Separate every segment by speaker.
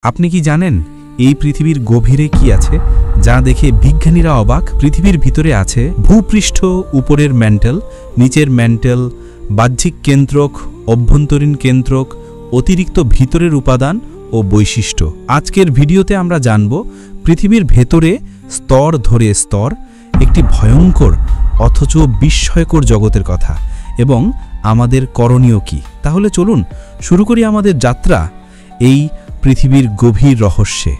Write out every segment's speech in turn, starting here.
Speaker 1: আপনি কি জানেন এই পৃথিবীর গভীরে কি আছে, যা দেখে বিজ্ঞানীরা অবাক? পৃথিবীর ভিতরে আছে ভূপৃষ্ঠ, উপরের ম্যান্টেল, নিচের ম্যান্টেল, বাহ্যিক কেন্দ্রক, অভ্যন্তরীণ কেন্দ্রক, অতিরিক্ত ভিতরের উপাদান ও বৈশিষ্ট্য। আজকের ভিডিওতে আমরা জানব পৃথিবীর ভেতরে স্তর ধরে স্তর একটি ভয়ঙ্কর অথচ বিস্ময়কর জগতের কথা এবং আমাদের করণীয় কি। তাহলে চলুন শুরু করি আমাদের যাত্রা এই পৃথিবীর গভীর রহস্যে।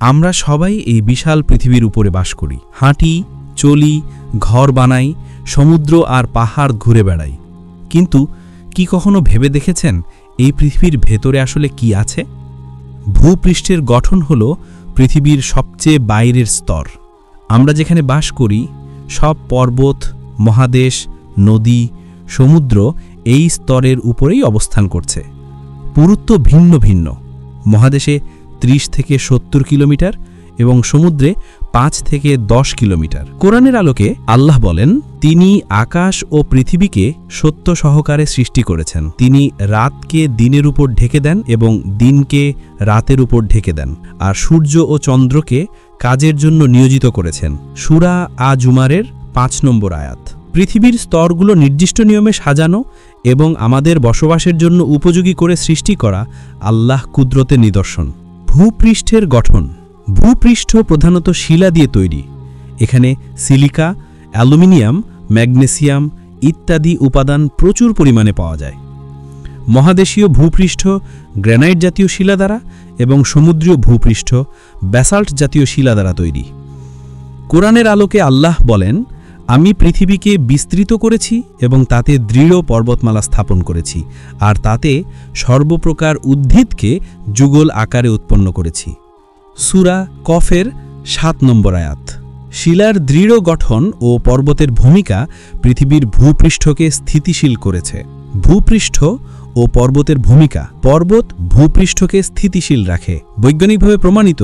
Speaker 1: আমরা সবাই এই বিশাল পৃথিবীর উপরে বাস করি, হাঁটি, চলি, ঘর বানাই, সমুদ্র আর পাহাড় ঘুরে বেড়াই। কিন্তু কি কখনো ভেবে দেখেছেন এই পৃথিবীর ভেতরে আসলে কি আছে? ভূপৃষ্ঠের গঠন হল পৃথিবীর সবচেয়ে বাইরের স্তর। আমরা যেখানে বাস করি সব পর্বত, মহাদেশ, নদী, সমুদ্র এই স্তরের উপরেই অবস্থান করছে। পুরুত্ব ভিন্ন ভিন্ন, মহাদেশে 30 থেকে 70 কিলোমিটার এবং সমুদ্রে 5 থেকে 10 কিলোমিটার। কোরআনের আলোকে আল্লাহ বলেন, তিনি আকাশ ও পৃথিবীকে সত্য সহকারে সৃষ্টি করেছেন। তিনি রাতকে দিনের উপর ঢেকে দেন এবং দিনকে রাতের উপর ঢেকে দেন, আর সূর্য ও চন্দ্রকে কাজের জন্য নিয়োজিত করেছেন। সূরা আ-জুমারের 5 নম্বর আয়াত। পৃথিবীর স্তরগুলো নির্দিষ্ট নিয়মে সাজানো এবং আমাদের বসবাসের জন্য উপযোগী করে সৃষ্টি করা আল্লাহ কুদরতের নিদর্শন। ভূপৃষ্ঠের গঠন। ভূপৃষ্ঠ প্রধানত শিলা দিয়ে তৈরি। এখানে সিলিকা, অ্যালুমিনিয়াম, ম্যাগনেসিয়াম ইত্যাদি উপাদান প্রচুর পরিমাণে পাওয়া যায়। মহাদেশীয় ভূপৃষ্ঠ গ্রানাইট জাতীয় শিলা দ্বারা এবং সমুদ্রীয় ভূপৃষ্ঠ ব্যাসাল্ট জাতীয় শিলা দ্বারা তৈরি। কোরআনের আলোকে আল্লাহ বলেন, আমি পৃথিবীকে বিস্তৃত করেছি এবং তাতে দৃঢ় পর্বতমালা স্থাপন করেছি, আর তাতে সর্বপ্রকার উদ্ভিদকে যুগল আকারে উৎপন্ন করেছি। সূরা কফের 7 নম্বর আয়াত। শিলার দৃঢ় গঠন ও পর্বতের ভূমিকা পৃথিবীর ভূপৃষ্ঠকে স্থিতিশীল করেছে। ভূপৃষ্ঠ ও পর্বতের ভূমিকা। পর্বত ভূপৃষ্ঠকে স্থিতিশীল রাখে। বৈজ্ঞানিকভাবে প্রমাণিত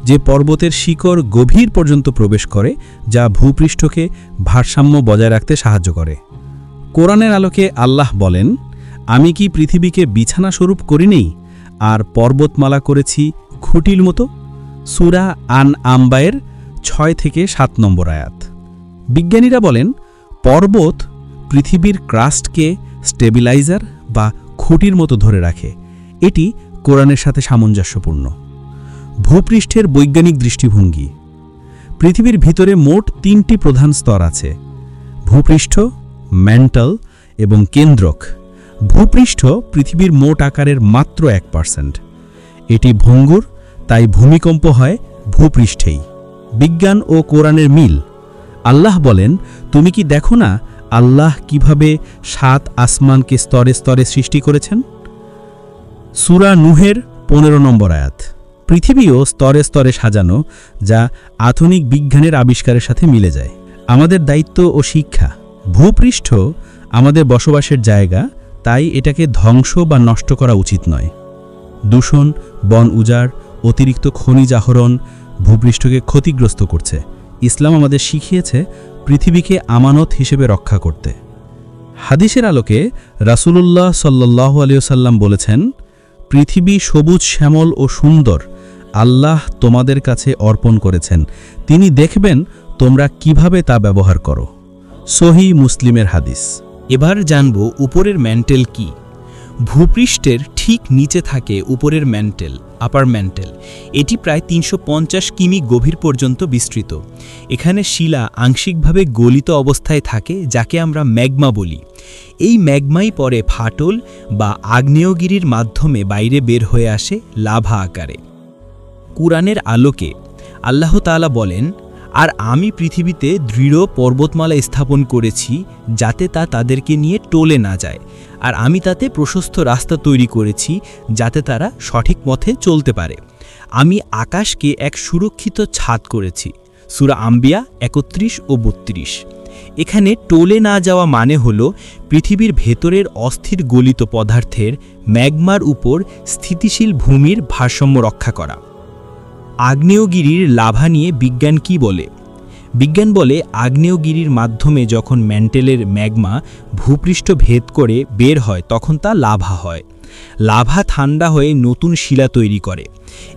Speaker 1: যে পর্বতের শিকড় গভীর পর্যন্ত প্রবেশ করে, যা ভূপৃষ্ঠকে ভারসাম্য বজায় রাখতে সাহায্য করে। কোরআনের আলোকে আল্লাহ বলেন, আমি কি পৃথিবীকে বিছানা স্বরূপ করিনি আর পর্বতমালা করেছি খুঁটির মতো? সূরা আন-আম্বায়ের 6 থেকে 7 নম্বর আয়াত। বিজ্ঞানীরা বলেন, পর্বত পৃথিবীর ক্রাস্টকে স্টেবিলাইজার বা খুঁটির মতো ধরে রাখে। এটি কোরআনের সাথে সামঞ্জস্যপূর্ণ। ভূপৃষ্ঠের বৈজ্ঞানিক দৃষ্টিভঙ্গি। পৃথিবীর ভিতরে মোট 3টি প্রধান স্তর আছে: ভূপৃষ্ঠ, ম্যান্টল এবং কেন্দ্রক। ভূপৃষ্ঠ পৃথিবীর মোট আকারের মাত্র 1%। এটি ভঙ্গুর, তাই ভূমিকম্প হয় ভূপৃষ্ঠেই। বিজ্ঞান ও কোরআনের মিল। আল্লাহ বলেন, তুমি কি দেখো না আল্লাহ কিভাবে 7 আসমানকে স্তরে স্তরে সৃষ্টি করেছেন? সূরা নূহের 15 নম্বর আয়াত। পৃথিবীও স্তরে স্তরে সাজানো, যা আধুনিক বিজ্ঞানের আবিষ্কারের সাথে মিলে যায়। আমাদের দায়িত্ব ও শিক্ষা। ভূপৃষ্ঠ আমাদের বসবাসের জায়গা, তাই এটাকে ধ্বংস বা নষ্ট করা উচিত নয়। দূষণ, বন উজাড়, অতিরিক্ত খনিজ আহরণ ভূপৃষ্ঠকে ক্ষতিগ্রস্ত করছে। ইসলাম আমাদের শিখিয়েছে পৃথিবীকে আমানত হিসেবে রক্ষা করতে। হাদিসের আলোকে রাসূলুল্লাহ সাল্লাল্লাহু আলাইহি ওয়াসাল্লাম বলেছেন, পৃথিবী সবুজ শ্যামল ও সুন্দর আল্লাহ তোমাদের কাছে অর্পণ করেছেন, তিনি দেখবেন তোমরা কিভাবে তা ব্যবহার করো। সহিহ মুসলিমের হাদিস।
Speaker 2: এবার জানব উপরের ম্যান্টেল কি। ভূপৃষ্ঠের ঠিক নিচে থাকে উপরের ম্যান্টেল, আপার ম্যান্টেল। এটি প্রায় 350 কিমি গভীর পর্যন্ত বিস্তৃত। এখানে শিলা আংশিকভাবে গলিত অবস্থায় থাকে, যাকে আমরা ম্যাগমা বলি। এই ম্যাগমাই পরে ফাটল বা আগ্নেয়গিরির মাধ্যমে বাইরে বের হয়ে আসে লাভা আকারে। কুরআনের আলোকে আল্লাহ তাআলা বলেন, আর আমি পৃথিবীতে দৃঢ় পর্বতমালা স্থাপন করেছি, যাতে তা তাদেরকে নিয়ে টলে না যায়, আর আমি তাতে প্রশস্ত রাস্তা তৈরি করেছি, যাতে তারা সঠিক পথে চলতে পারে। আমি আকাশকে এক সুরক্ষিত ছাদ করেছি। সূরা আম্বিয়া 31 ও 32। এখানে টলে না যাওয়া মানে হল পৃথিবীর ভেতরের অস্থির গলিত পদার্থের ম্যাগমার উপর স্থিতিশীল ভূমির ভারসাম্য রক্ষা করা। আগ্নেয়গিরির লাভা নিয়ে বিজ্ঞান কি বলে? বিজ্ঞান বলে আগ্নেয়গিরির মাধ্যমে যখন ম্যান্টেলের ম্যাগমা ভূপৃষ্ঠ ভেদ করে বের হয় তখন তা লাভা হয়। লাভা ঠান্ডা হয়ে নতুন শিলা তৈরি করে।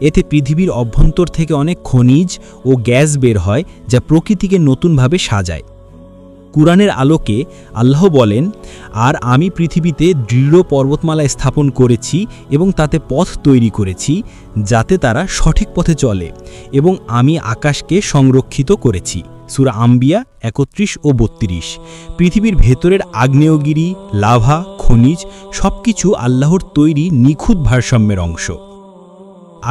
Speaker 2: এতে পৃথিবীর অভ্যন্তর থেকে অনেক খনিজ ও গ্যাস বের হয় যা প্রকৃতিকে নতুনভাবে সাজায়। কুরআনের আলোকে আল্লাহ বলেন, আর আমি পৃথিবীতে দৃঢ় পর্বতমালা স্থাপন করেছি এবং তাতে পথ তৈরি করেছি যাতে তারা সঠিক পথে চলে, এবং আমি আকাশকে সংরক্ষিত করেছি। সূরা আম্বিয়া ৩১ ও ৩২। পৃথিবীর ভেতরের আগ্নেয়গিরি, লাভা, খনিজ সবকিছু আল্লাহর তৈরি নিখুঁত ভারসাম্যের অংশ।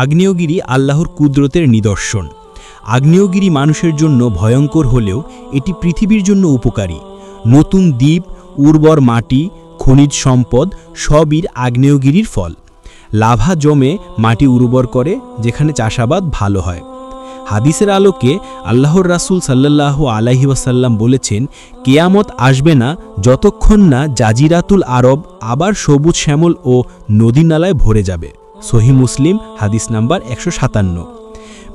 Speaker 2: আগ্নেয়গিরি আল্লাহর কুদরতের নিদর্শন। আগ্নেয়গিরি মানুষের জন্য ভয়ঙ্কর হলেও এটি পৃথিবীর জন্য উপকারী। নতুন দ্বীপ, উর্বর মাটি, খনিজ সম্পদ সবই আগ্নেয়গিরির ফল। লাভা জমে মাটি উর্বর করে, যেখানে চাষাবাদ ভালো হয়। হাদিসের আলোকে আল্লাহর রাসূল সাল্লাল্লাহু আলাইহি ওয়াসাল্লাম বলেছেন, কিয়ামত আসবে না যতক্ষণ না জাজিরাতুল আরব আবার সবুজ শ্যামল ও নদী নালায় ভরে যাবে। সহিহ মুসলিম হাদিস নাম্বার ১৫৭।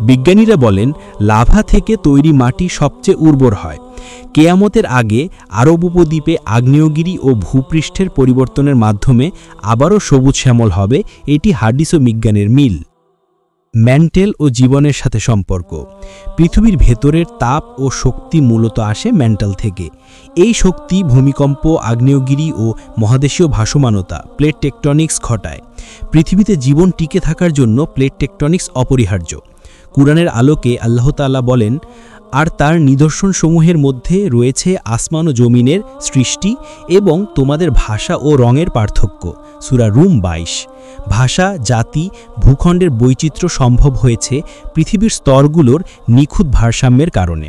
Speaker 2: বিজ্ঞানীরা বলেন, লাভা থেকে তৈরি মাটি সবচেয়ে উর্বর হয়। কেয়ামতের আগে আরব উপদ্বীপে আগ্নেয়গিরি ও ভূপৃষ্ঠের পরিবর্তনের মাধ্যমে আবারও সবুজ শ্যামল হবে। এটি হাদিস ও বিজ্ঞানের মিল। ম্যান্টেল ও জীবনের সাথে সম্পর্ক। পৃথিবীর ভেতরের তাপ ও শক্তি মূলত আসে ম্যান্টেল থেকে। এই শক্তি ভূমিকম্প, আগ্নেয়গিরি ও মহাদেশীয় ভাসমানতা প্লেট টেকটনিক্স ঘটায়। পৃথিবীতে জীবন টিকে থাকার জন্য প্লেট টেকটনিক্স অপরিহার্য। কুরআনের আলোকে আল্লাহ তাআলা বলেন, আর তার নিদর্শনসমূহের মধ্যে রয়েছে আসমান ও জমিনের সৃষ্টি এবং তোমাদের ভাষা ও রঙের পার্থক্য। সূরা রুম ২২। ভাষা, জাতি, ভূখণ্ডের বৈচিত্র্য সম্ভব হয়েছে পৃথিবীর স্তরগুলোর নিখুঁত ভারসাম্যের কারণে।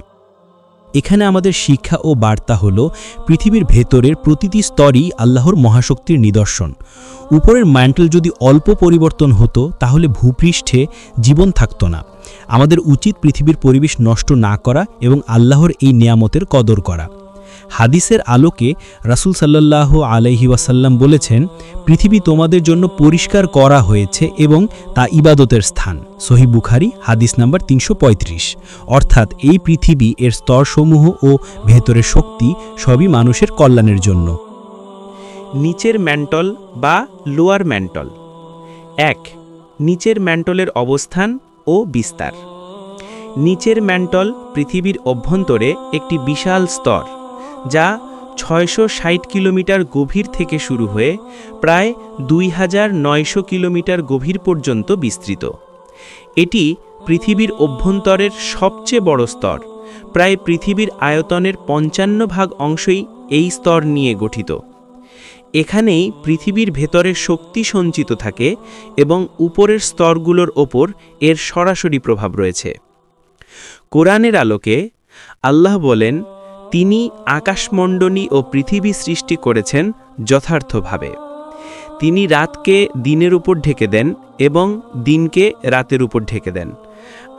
Speaker 2: এখানে আমাদের শিক্ষা ও বার্তা হল, পৃথিবীর ভেতরের প্রতিটি স্তরই আল্লাহর মহাশক্তির নিদর্শন। উপরের ম্যান্টেল যদি অল্প পরিবর্তন হতো তাহলে ভূপৃষ্ঠে জীবন থাকত না। আমাদের উচিত পৃথিবীর পরিবেশ নষ্ট না করা এবং আল্লাহর এই নিয়ামতের কদর করা। হাদিসের আলোকে রাসূল সাল্লাল্লাহু আলাইহি ওয়াসাল্লাম বলেছেন, পৃথিবী তোমাদের জন্য পরিষ্কার করা হয়েছে এবং তা ইবাদতের স্থান। সহিহ বুখারী হাদিস নাম্বার ৩৩৫। অর্থাৎ এই পৃথিবী, এর স্তরসমূহ ও ভেতরের শক্তি সবই মানুষের কল্যাণের জন্য।
Speaker 3: নিচের ম্যান্টল বা লোয়ার ম্যান্টল। ১. নিচের ম্যান্টলের অবস্থান ও বিস্তার। নিচের ম্যান্টল পৃথিবীর অভ্যন্তরে একটি বিশাল স্তর, যা ৬৬০ কিলোমিটার গভীর থেকে শুরু হয়ে প্রায় ২৯০০ কিলোমিটার গভীর পর্যন্ত বিস্তৃত। এটি পৃথিবীর অভ্যন্তরের সবচেয়ে বড় স্তর। প্রায় পৃথিবীর আয়তনের ৫৫% অংশই এই স্তর নিয়ে গঠিত। এখানেই পৃথিবীর ভেতরে শক্তি সঞ্চিত থাকে এবং উপরের স্তরগুলোর ওপর এর সরাসরি প্রভাব রয়েছে। কোরআনের আলোকে আল্লাহ বলেন, তিনি আকাশমণ্ডলী ও পৃথিবী সৃষ্টি করেছেন যথার্থভাবে। তিনি রাতকে দিনের উপর ঢেকে দেন এবং দিনকে রাতের উপর ঢেকে দেন,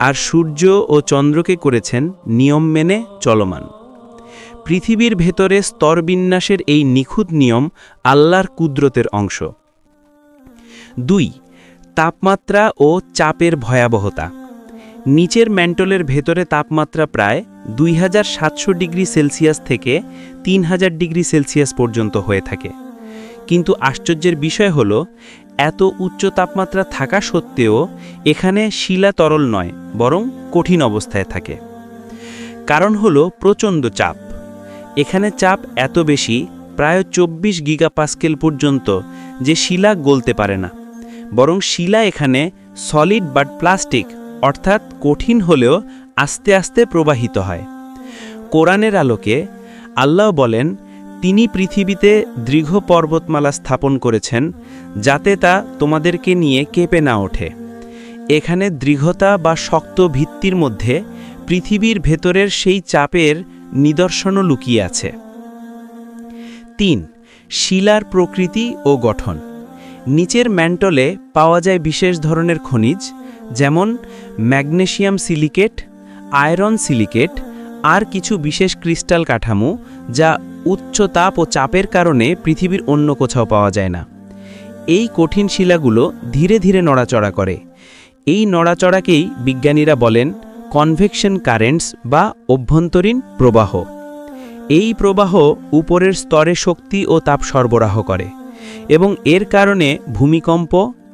Speaker 3: আর সূর্য ও চন্দ্রকে করেছেন নিয়ম মেনে চলমান। পৃথিবীর ভেতরে স্তরবিন্যাসের এই নিখুঁত নিয়ম আল্লাহর কুদরতের অংশ। ২. তাপমাত্রা ও চাপের ভয়াবহতা। নিচের ম্যান্টলের ভেতরে তাপমাত্রা প্রায় ২৭০০ ডিগ্রি সেলসিয়াস থেকে ৩০০০ ডিগ্রি সেলসিয়াস পর্যন্ত হয়ে থাকে। কিন্তু আশ্চর্যের বিষয় হল, এত উচ্চ তাপমাত্রা থাকা সত্ত্বেও এখানে শিলা তরল নয়, বরং কঠিন অবস্থায় থাকে। কারণ হল প্রচণ্ড চাপ। এখানে চাপ এত বেশি, প্রায় ২৪ গিগাপাস্কেল পর্যন্ত, যে শিলা গলতে পারে না, বরং শিলা এখানে সলিড বাট প্লাস্টিক, অর্থাৎ কঠিন হলেও আস্তে আস্তে প্রবাহিত হয়। কোরআনের আলোকে আল্লাহ বলেন, তিনি পৃথিবীতে দীর্ঘ পর্বতমালা স্থাপন করেছেন যাতে তা তোমাদেরকে নিয়ে কেঁপে না ওঠে। এখানে দৃঢ়তা বা শক্ত ভিত্তির মধ্যে পৃথিবীর ভেতরের সেই চাপের নিদর্শনও লুকিয়ে আছে। ৩. শিলার প্রকৃতি ও গঠন। নিচের ম্যান্টলে পাওয়া যায় বিশেষ ধরনের খনিজ, যেমন ম্যাগনেসিয়াম সিলিকেট, আয়রন সিলিকেট, আর কিছু বিশেষ ক্রিস্টাল কাঠামো যা উচ্চ তাপ ও চাপের কারণে পৃথিবীর অন্য কোথাও পাওয়া যায় না। এই কঠিন শিলাগুলো ধীরে ধীরে নড়াচড়া করে। এই নড়াচড়াকেই বিজ্ঞানীরা বলেন কনভেকশন কারেন্টস বা অভ্যন্তরীণ প্রবাহ। এই প্রবাহ উপরের স্তরে শক্তি ও তাপ সরবরাহ করে এবং এর কারণে ভূমিকম্প,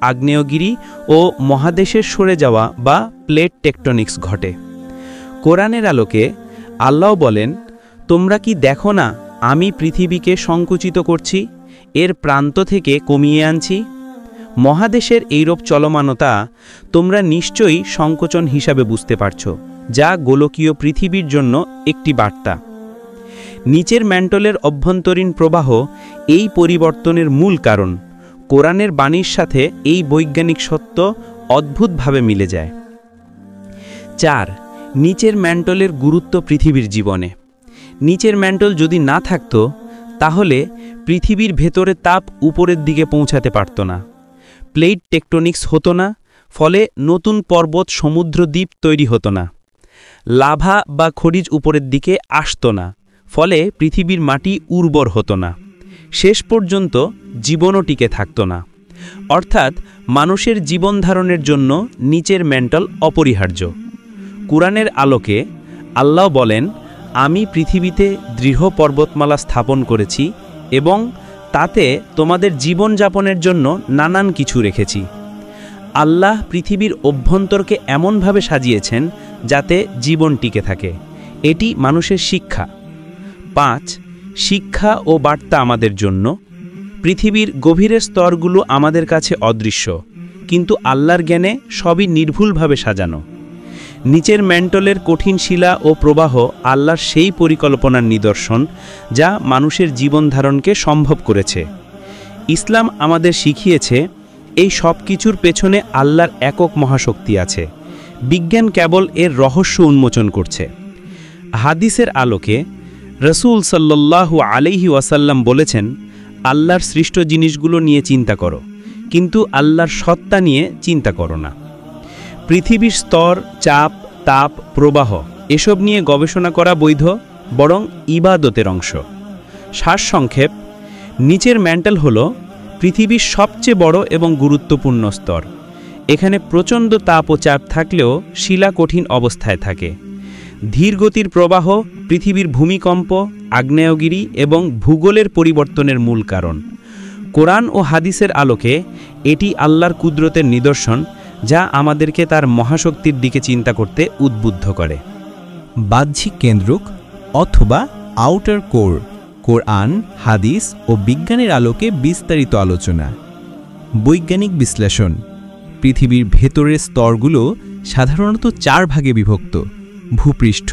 Speaker 3: আগ্নেয়গিরি ও মহাদেশের সরে যাওয়া বা প্লেট টেকটনিক্স ঘটে। কোরআনের আলোকে আল্লাহ বলেন, তোমরা কি দেখো না আমি পৃথিবীকে সংকুচিত করছি, এর প্রান্ত থেকে কমিয়ে আনছি? মহাদেশের এইরূপ চলমানতা তোমরা নিশ্চয়ই সংকোচন হিসাবে বুঝতে পারছ, যা গোলকীয় পৃথিবীর জন্য একটি বার্তা। নিচের ম্যান্টলের অভ্যন্তরীণ প্রবাহ এই পরিবর্তনের মূল কারণ। কোরআনের বাণীর সাথে এই বৈজ্ঞানিক সত্য অদ্ভুতভাবে মিলে যায়। 4. নিচের ম্যান্টলের গুরুত্ব পৃথিবীর জীবনে। নিচের ম্যান্টল যদি না থাকত, তাহলে পৃথিবীর ভেতরে তাপ উপরের দিকে পৌঁছাতে পারত না, প্লেট টেকটনিক্স হতো না, ফলে নতুন পর্বত, সমুদ্র দ্বীপ তৈরি হতো না, লাভা বা খনিজ উপরের দিকে আসতো না, ফলে পৃথিবীর মাটি উর্বর হতো না, শেষ পর্যন্ত জীবনও টিকে থাকত না। অর্থাৎ মানুষের জীবন ধারণের জন্য নিচের ম্যান্টল অপরিহার্য। কুরআনের আলোকে আল্লাহ বলেন, আমি পৃথিবীতে দৃঢ় পর্বতমালা স্থাপন করেছি এবং তাতে তোমাদের জীবনযাপনের জন্য নানান কিছু রেখেছি। আল্লাহ পৃথিবীর অভ্যন্তরকে এমনভাবে সাজিয়েছেন যাতে জীবন টিকে থাকে। এটি মানুষের শিক্ষা। 5. শিক্ষা ও বার্তা আমাদের জন্য। পৃথিবীর গভীরের স্তরগুলো আমাদের কাছে অদৃশ্য, কিন্তু আল্লাহর জ্ঞানে সবই নির্ভুলভাবে সাজানো। নিচের ম্যান্টলের কঠিন শিলা ও প্রবাহ আল্লাহর সেই পরিকল্পনার নিদর্শন যা মানুষের জীবন ধারণকে সম্ভব করেছে। ইসলাম আমাদের শিখিয়েছে এই সব কিছুর পেছনে আল্লাহর একক মহাশক্তি আছে। বিজ্ঞান কেবল এর রহস্য উন্মোচন করছে। হাদিসের আলোকে রসুল সাল্লাল্লাহু আলাইহি ওয়াসাল্লাম বলেছেন, আল্লাহর সৃষ্ট জিনিসগুলো নিয়ে চিন্তা করো, কিন্তু আল্লাহর সত্তা নিয়ে চিন্তা করো না। পৃথিবীর স্তর, চাপ, তাপ, প্রবাহ এসব নিয়ে গবেষণা করা বৈধ, বরং ইবাদতের অংশ। সারসংক্ষেপ, নিচের ম্যান্টল হল পৃথিবীর সবচেয়ে বড় এবং গুরুত্বপূর্ণ স্তর। এখানে প্রচণ্ড তাপ ও চাপ থাকলেও শিলা কঠিন অবস্থায় থাকে। ধীরগতির প্রবাহ পৃথিবীর ভূমিকম্প, আগ্নেয়গিরি এবং ভূগোলের পরিবর্তনের মূল কারণ। কোরআন ও হাদিসের আলোকে এটি আল্লাহর কুদরতের নিদর্শন, যা আমাদেরকে তার মহাশক্তির দিকে চিন্তা করতে উদ্বুদ্ধ করে।
Speaker 2: বাহ্যিক কেন্দ্রক অথবা আউটার কোর। কোরআন, হাদিস ও বিজ্ঞানের আলোকে বিস্তারিত আলোচনা। বৈজ্ঞানিক বিশ্লেষণ। পৃথিবীর ভেতরের স্তরগুলো সাধারণত 4 ভাগে বিভক্ত: ভূপৃষ্ঠ,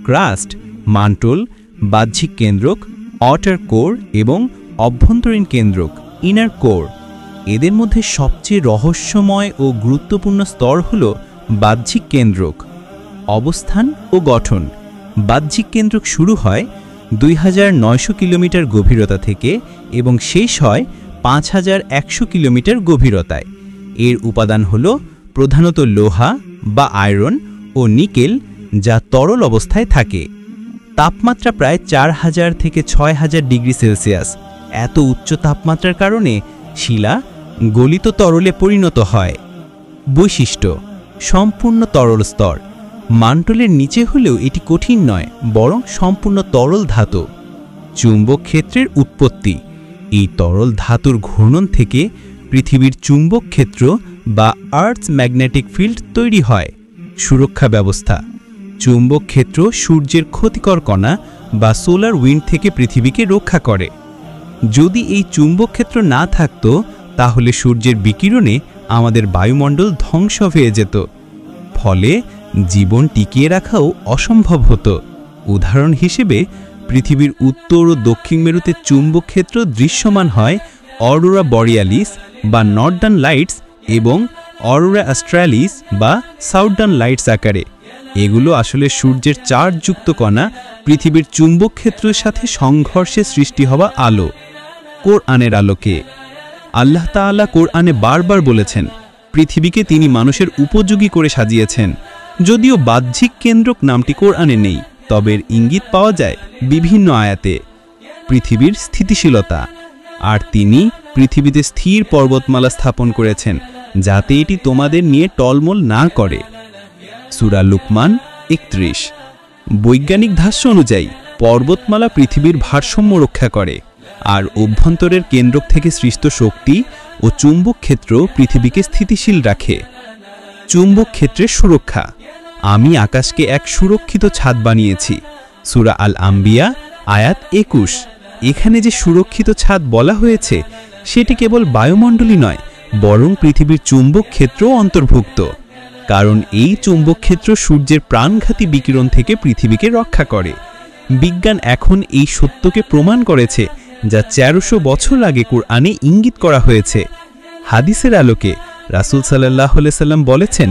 Speaker 2: ক্রাস্ট, মান্টল, বাহ্যিক কেন্দ্রক, আউটার কোর এবং অভ্যন্তরীণ কেন্দ্রক, ইনার কোর। এদের মধ্যে সবচেয়ে রহস্যময় ও গুরুত্বপূর্ণ স্তর হল বাহ্যিক কেন্দ্রক। অবস্থান ও গঠন। বাহ্যিক কেন্দ্রক শুরু হয় 2900 কিলোমিটার গভীরতা থেকে এবং শেষ হয় 5100 কিলোমিটার গভীরতায়। এর উপাদান হল প্রধানত লোহা বা আয়রন ও নিকেল, যা তরল অবস্থায় থাকে। তাপমাত্রা প্রায় 4000 থেকে 6000 ডিগ্রি সেলসিয়াস। এত উচ্চ তাপমাত্রার কারণে শিলা গলিত তরলে পরিণত হয়। বৈশিষ্ট্য: সম্পূর্ণ তরল স্তর। মান্টলের নিচে হলেও এটি কঠিন নয়, বরং সম্পূর্ণ তরল ধাতু। চুম্বক ক্ষেত্রের উৎপত্তি। এই তরল ধাতুর ঘূর্ণন থেকে পৃথিবীর চুম্বক ক্ষেত্র বা আর্থস ম্যাগনেটিক ফিল্ড তৈরি হয়। সুরক্ষা ব্যবস্থা। চুম্বক ক্ষেত্র সূর্যের ক্ষতিকর কণা বা সোলার উইন্ড থেকে পৃথিবীকে রক্ষা করে। যদি এই চুম্বক ক্ষেত্র না থাকত, তাহলে সূর্যের বিকিরণে আমাদের বায়ুমণ্ডল ধ্বংস হয়ে যেত, ফলে জীবন টিকিয়ে রাখাও অসম্ভব হতো। উদাহরণ হিসেবে পৃথিবীর উত্তর ও দক্ষিণ মেরুতে চুম্বক ক্ষেত্র দৃশ্যমান হয় অরোরা বরিয়ালিস বা নর্দার্ন লাইটস এবং অরোরা অস্ট্রালিস বা সাউদার্ন লাইটস আকারে। এগুলো আসলে সূর্যের চার্জযুক্ত কণা পৃথিবীর চুম্বক ক্ষেত্রের সাথে সংঘর্ষে সৃষ্টি হওয়া আলো। কোরআনের আলোকে আল্লাহ তাআলা কোরআনে বারবার বলেছেন, পৃথিবীকে তিনি মানুষের উপযোগী করে সাজিয়েছেন। যদিও বাহ্যিক কেন্দ্রক নামটি কোরআনে নেই, তবে এর ইঙ্গিত পাওয়া যায় বিভিন্ন আয়াতে। পৃথিবীর স্থিতিশীলতা। আর তিনি পৃথিবীতে স্থির পর্বতমালা স্থাপন করেছেন, যাতে এটি তোমাদের নিয়ে টলমল না করে। সূরা লুকমান ৩১। বৈজ্ঞানিক ভাষ্য অনুযায়ী পর্বতমালা পৃথিবীর ভারসাম্য রক্ষা করে, আর অভ্যন্তরের কেন্দ্র থেকে সৃষ্ট শক্তি ও চুম্বক ক্ষেত্র পৃথিবীকে স্থিতিশীল রাখে। চুম্বক ক্ষেত্রের সুরক্ষা। আমি আকাশকে এক সুরক্ষিত ছাদ বানিয়েছি। সূরা আল আম্বিয়া আয়াত ২১। এখানে যে সুরক্ষিত ছাদ বলা হয়েছে সেটি কেবল বায়ুমণ্ডলই নয়, বরং পৃথিবীর চুম্বক ক্ষেত্রও অন্তর্ভুক্ত। কারণ এই চুম্বক ক্ষেত্র সূর্যের প্রাণঘাতী বিকিরণ থেকে পৃথিবীকে রক্ষা করে। বিজ্ঞান এখন এই সত্যকে প্রমাণ করেছে, যা ১৩০০ বছর আগে কুরআনে ইঙ্গিত করা হয়েছে। হাদিসের আলোকে রাসূল সাল্লাল্লাহু আলাইহি সাল্লাম বলেছেন,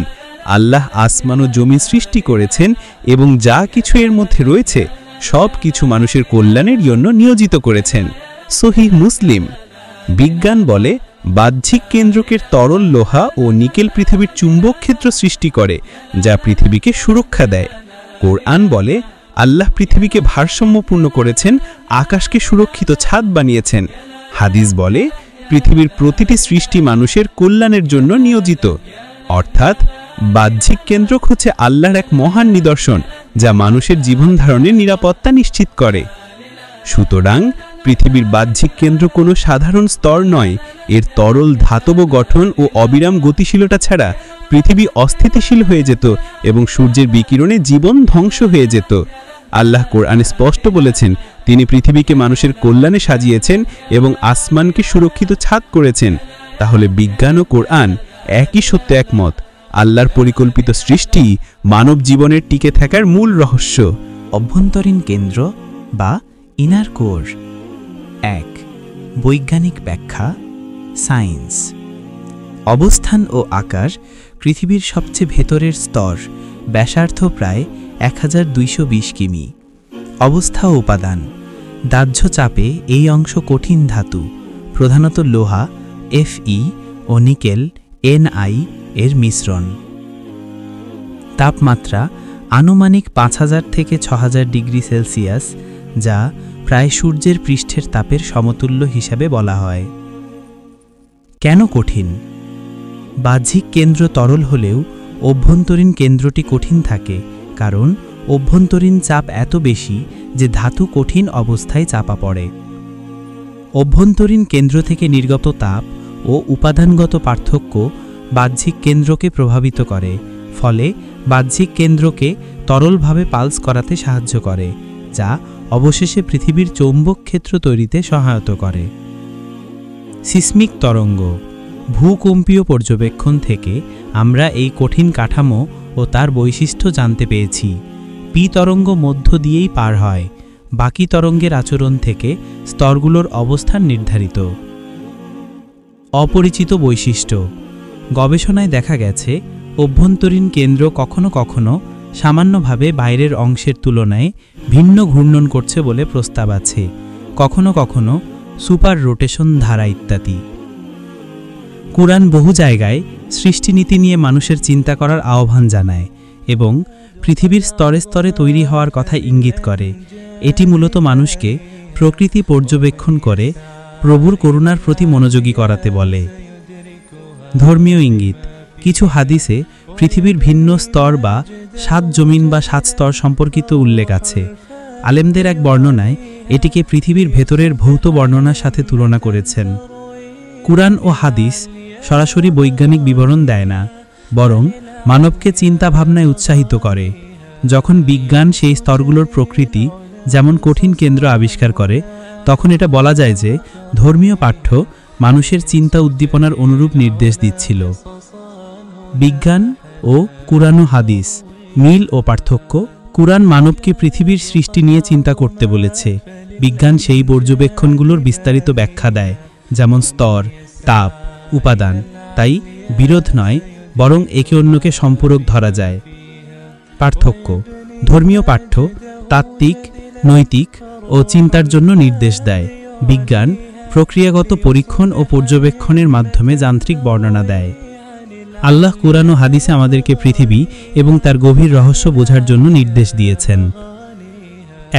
Speaker 2: আল্লাহ আসমান ও জমি সৃষ্টি করেছেন এবং যা কিছু এর মধ্যে রয়েছে সব কিছু মানুষের কল্যাণের জন্য নিয়োজিত করেছেন। সহিহ মুসলিম। বিজ্ঞান বলে বাহ্যিক কেন্দ্রকের তরল লোহা ও নিকেল পৃথিবীর চুম্বক ক্ষেত্র সৃষ্টি করে, যা পৃথিবীকে সুরক্ষা দেয়। কোরআন বলে আল্লাহ পৃথিবীকে ভারসাম্যপূর্ণ করেছেন, আকাশকে সুরক্ষিত ছাদ বানিয়েছেন। হাদিস বলে পৃথিবীর প্রতিটি সৃষ্টি মানুষের কল্যাণের জন্য নিয়োজিত। অর্থাৎ বাহ্যিক কেন্দ্রক হচ্ছে আল্লাহর এক মহান নিদর্শন, যা মানুষের জীবনধারণের নিরাপত্তা নিশ্চিত করে। সুতরাং পৃথিবীর বাহ্যিক কেন্দ্র কোনো সাধারণ স্তর নয়, এর তরল ধাতব গঠন ও অবিরাম গতিশীলতা ছাড়া পৃথিবী অস্থিতিশীল হয়ে যেত এবং সূর্যের বিকিরণে জীবন ধ্বংস হয়ে যেত। আল্লাহ কোরআনে স্পষ্ট বলেছেন, তিনি পৃথিবীকে মানুষের কল্যাণে সাজিয়েছেন এবং আসমানকে সুরক্ষিত ছাদ করেছেন। তাহলে বিজ্ঞান ও কোরআন একই সত্য একমত, আল্লাহর পরিকল্পিত সৃষ্টি মানব জীবনের টিকে থাকার মূল রহস্য।
Speaker 4: অভ্যন্তরীণ কেন্দ্র বা ইনার কোর। ১. বৈজ্ঞানিক ব্যাখ্যা, সায়েন্স। অবস্থান ও আকার। পৃথিবীর সবচেয়ে ভেতরের স্তর, ব্যাসার্ধ প্রায় ১২২০ কিমি। অবস্থা ও উপাদান। দাহ্য চাপে এই অংশ কঠিন ধাতু, প্রধানত লোহা Fe ও নিকেল Ni এর মিশ্রণ। তাপমাত্রা আনুমানিক ৫০০০ থেকে ৬০০০ ডিগ্রি সেলসিয়াস, যা প্রায় সূর্যের পৃষ্ঠের তাপের সমতুল্য হিসাবে বলা হয়। কেন কঠিন? বাহ্যিক কেন্দ্র তরল হলেও অভ্যন্তরীণ কেন্দ্রটি কঠিন থাকে, কারণ অভ্যন্তরীণ চাপ এত বেশি যে ধাতু কঠিন অবস্থায় চাপা পড়ে। অভ্যন্তরীণ কেন্দ্র থেকে নির্গত তাপ ও উপাদানগত পার্থক্য বাহ্যিক কেন্দ্রকে প্রভাবিত করে, ফলে বাহ্যিক কেন্দ্রকে তরলভাবে পালস করাতে সাহায্য করে, যা অবশেষে পৃথিবীর চৌম্বক ক্ষেত্র তৈরিতে সহায়তা করে। সিসমিক তরঙ্গ। ভূকম্পীয় পর্যবেক্ষণ থেকে আমরা এই কঠিন কাঠামো ও তার বৈশিষ্ট্য জানতে পেরেছি। পি তরঙ্গ মধ্য দিয়েই পার হয়, বাকি তরঙ্গের আচরণ থেকে স্তরগুলোর অবস্থান নির্ধারিত। অপরিচিত বৈশিষ্ট্য। গবেষণায় দেখা গেছে অভ্যন্তরীণ কেন্দ্র কখনো কখনো সামান্যভাবে বাইরের অংশের তুলনায় ভিন্ন ঘূর্ণন করছে বলে প্রস্তাব আছে, কখনো কখনো সুপার রোটেশন ধারা ইত্যাদি। কুরআন বহু জায়গায় সৃষ্টিনীতি নিয়ে মানুষের চিন্তা করার আহ্বান জানায় এবং পৃথিবীর স্তরে স্তরে তৈরি হওয়ার কথা ইঙ্গিত করে। এটি মূলত মানুষকে প্রকৃতি পর্যবেক্ষণ করে প্রভুর করুণার প্রতি মনোযোগী করাতে বলে। ধর্মীয় ইঙ্গিত। কিছু হাদিসে পৃথিবীর ভিন্ন স্তর বা ৭ জমিন বা ৭ স্তর সম্পর্কিত উল্লেখ আছে। আলেমদের এক বর্ণনায় এটিকে পৃথিবীর ভেতরের ভৌত বর্ণনার সাথে তুলনা করেছেন। কুরআন ও হাদিস সরাসরি বৈজ্ঞানিক বিবরণ দেয় না, বরং মানবকে চিন্তা ভাবনায় উৎসাহিত করে। যখন বিজ্ঞান সেই স্তরগুলোর প্রকৃতি, যেমন কঠিন কেন্দ্র আবিষ্কার করে, তখন এটা বলা যায় যে ধর্মীয় পাঠ্য মানুষের চিন্তা উদ্দীপনার অনুরূপ নির্দেশ দিচ্ছিল। বিজ্ঞান ও কুরআন ও হাদিস। মিল ও পার্থক্য। কুরআন মানবকে পৃথিবীর সৃষ্টি নিয়ে চিন্তা করতে বলেছে, বিজ্ঞান সেই পর্যবেক্ষণগুলোর বিস্তারিত ব্যাখ্যা দেয়, যেমন স্তর, তাপ, উপাদান। তাই বিরোধ নয়, বরং একে অন্যকে সম্পূরক ধরা যায়। পার্থক্য। ধর্মীয় পাঠ্য তাত্ত্বিক, নৈতিক ও চিন্তার জন্য নির্দেশ দেয়। বিজ্ঞান প্রক্রিয়াগত পরীক্ষণ ও পর্যবেক্ষণের মাধ্যমে যান্ত্রিক বর্ণনা দেয়। আল্লাহ কুরআন ও হাদিসে আমাদেরকে পৃথিবী এবং তার গভীর রহস্য বোঝার জন্য নির্দেশ দিয়েছেন।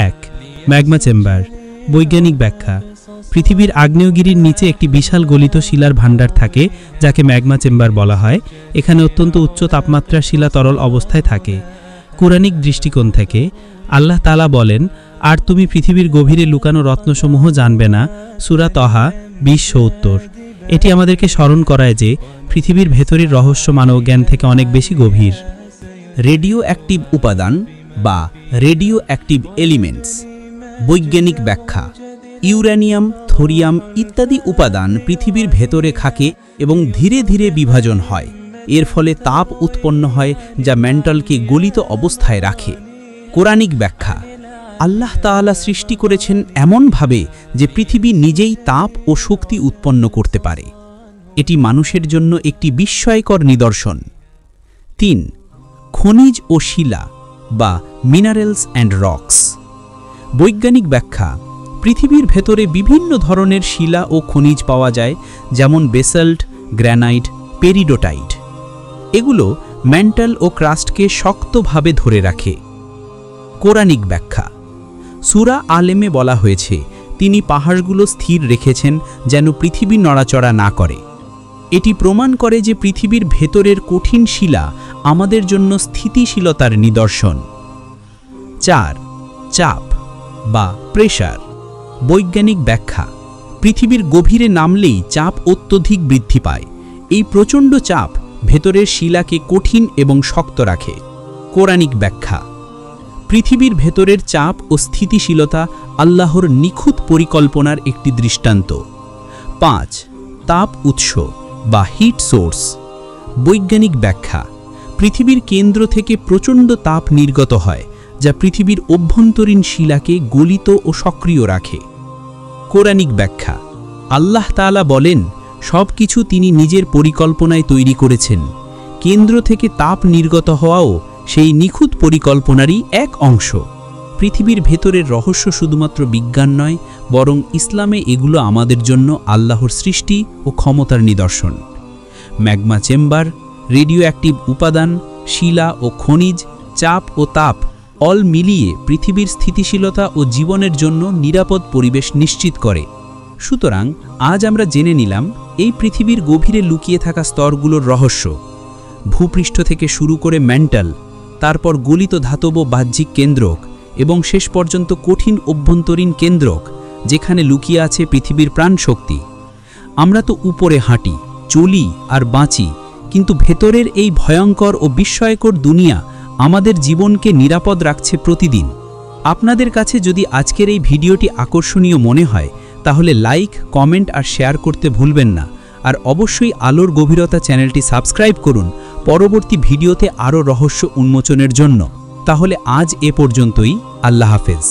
Speaker 4: ১. Magma chamber. বৈজ্ঞানিক ব্যাখ্যা। পৃথিবীর আগ্নেয়গিরির নিচে একটি বিশাল গলিত শিলার ভাণ্ডার থাকে, যাকে ম্যাগমা চেম্বার বলা হয়। এখানে অত্যন্ত উচ্চ তাপমাত্রার শিলা তরল অবস্থায় থাকে। কুরআনিক দৃষ্টিকোণ থেকে আল্লাহ তাআলা বলেন, আর তুমি পৃথিবীর গভীরে লুকানো রত্নসমূহ জানবে না। সূরা তহা 20:70। এটি আমাদেরকে স্মরণ করায় যে পৃথিবীর ভেতরের রহস্য মানব জ্ঞান থেকে অনেক বেশি গভীর।
Speaker 2: রেডিও অ্যাক্টিভ উপাদান বা রেডিও অ্যাক্টিভ এলিমেন্টস। বৈজ্ঞানিক ব্যাখ্যা: ইউরেনিয়াম, থোরিয়াম ইত্যাদি উপাদান পৃথিবীর ভেতরে থাকে এবং ধীরে ধীরে বিভাজন হয়। এর ফলে তাপ উৎপন্ন হয় যা ম্যান্টলকে গলিত অবস্থায় রাখে। কোরআনিক ব্যাখ্যা: আল্লাহ তাআলা সৃষ্টি করেছেন এমনভাবে যে পৃথিবী নিজেই তাপ ও শক্তি উৎপন্ন করতে পারে। এটি মানুষের জন্য একটি বিস্ময়কর নিদর্শন। 3. খনিজ ও শিলা বা মিনারেলস অ্যান্ড রকস। বৈজ্ঞানিক ব্যাখ্যা: পৃথিবীর ভেতরে বিভিন্ন ধরনের শিলা ও খনিজ পাওয়া যায়, যেমন বেসাল্ট, গ্র্যানাইট, পেরিডোটাইট। এগুলো ম্যান্টল ও ক্রাস্টকে শক্তভাবে ধরে রাখে। কোরআনিক ব্যাখ্যা: সূরা আলেমে বলা হয়েছে, তিনি পাহাড়গুলো স্থির রেখেছেন যেন পৃথিবী নড়াচড়া না করে। এটি প্রমাণ করে যে পৃথিবীর ভেতরের কঠিন শিলা আমাদের জন্য স্থিতিশীলতার নিদর্শন। 4. চাপ বা প্রেশার। বৈজ্ঞানিক ব্যাখ্যা: পৃথিবীর গভীরে নামলেই চাপ অত্যধিক বৃদ্ধি পায়। এই প্রচণ্ড চাপ ভেতরের শিলাকে কঠিন এবং শক্ত রাখে। কোরআনিক ব্যাখ্যা: পৃথিবীর ভেতরের চাপ ও স্থিতিশীলতা আল্লাহর নিখুঁত পরিকল্পনার একটি দৃষ্টান্ত। 5. তাপ উৎস বা হিট সোর্স। বৈজ্ঞানিক ব্যাখ্যা: পৃথিবীর কেন্দ্র থেকে প্রচণ্ড তাপ নির্গত হয়, যা পৃথিবীর অভ্যন্তরীণ শিলাকে গলিত ও সক্রিয় রাখে। কোরআনিক ব্যাখ্যা: আল্লাহ তাআলা বলেন, সব কিছু তিনি নিজের পরিকল্পনায় তৈরি করেছেন। কেন্দ্র থেকে তাপ নির্গত হওয়াও সেই নিখুঁত পরিকল্পনারই এক অংশ। পৃথিবীর ভেতরের রহস্য শুধুমাত্র বিজ্ঞান নয়, বরং ইসলামে এগুলো আমাদের জন্য আল্লাহর সৃষ্টি ও ক্ষমতার নিদর্শন। ম্যাগমা চেম্বার, রেডিও অ্যাক্টিভ উপাদান, শিলা ও খনিজ, চাপ ও তাপ অল মিলিয়ে পৃথিবীর স্থিতিশীলতা ও জীবনের জন্য নিরাপদ পরিবেশ নিশ্চিত করে। সুতরাং আজ আমরা জেনে নিলাম এই পৃথিবীর গভীরে লুকিয়ে থাকা স্তরগুলোর রহস্য। ভূপৃষ্ঠ থেকে শুরু করে ম্যান্টল, তারপর গলিত ধাতব বাহ্যিক কেন্দ্রক এবং শেষ পর্যন্ত কঠিন অভ্যন্তরীণ কেন্দ্রক, যেখানে লুকিয়ে আছে পৃথিবীর প্রাণশক্তি। আমরা তো উপরে হাঁটি, চলি আর বাঁচি, কিন্তু ভেতরের এই ভয়ঙ্কর ও বিস্ময়কর দুনিয়া আমাদের জীবনকে নিরাপদ রাখছে প্রতিদিন। আপনাদের কাছে যদি আজকের এই ভিডিওটি আকর্ষণীয় মনে হয়, তাহলে লাইক, কমেন্ট আর শেয়ার করতে ভুলবেন না। আর অবশ্যই আলোর গভীরতা চ্যানেলটি সাবস্ক্রাইব করুন পরবর্তী ভিডিওতে আরও রহস্য উন্মোচনের জন্য। তাহলে আজ এ পর্যন্তই। আল্লাহ হাফেজ।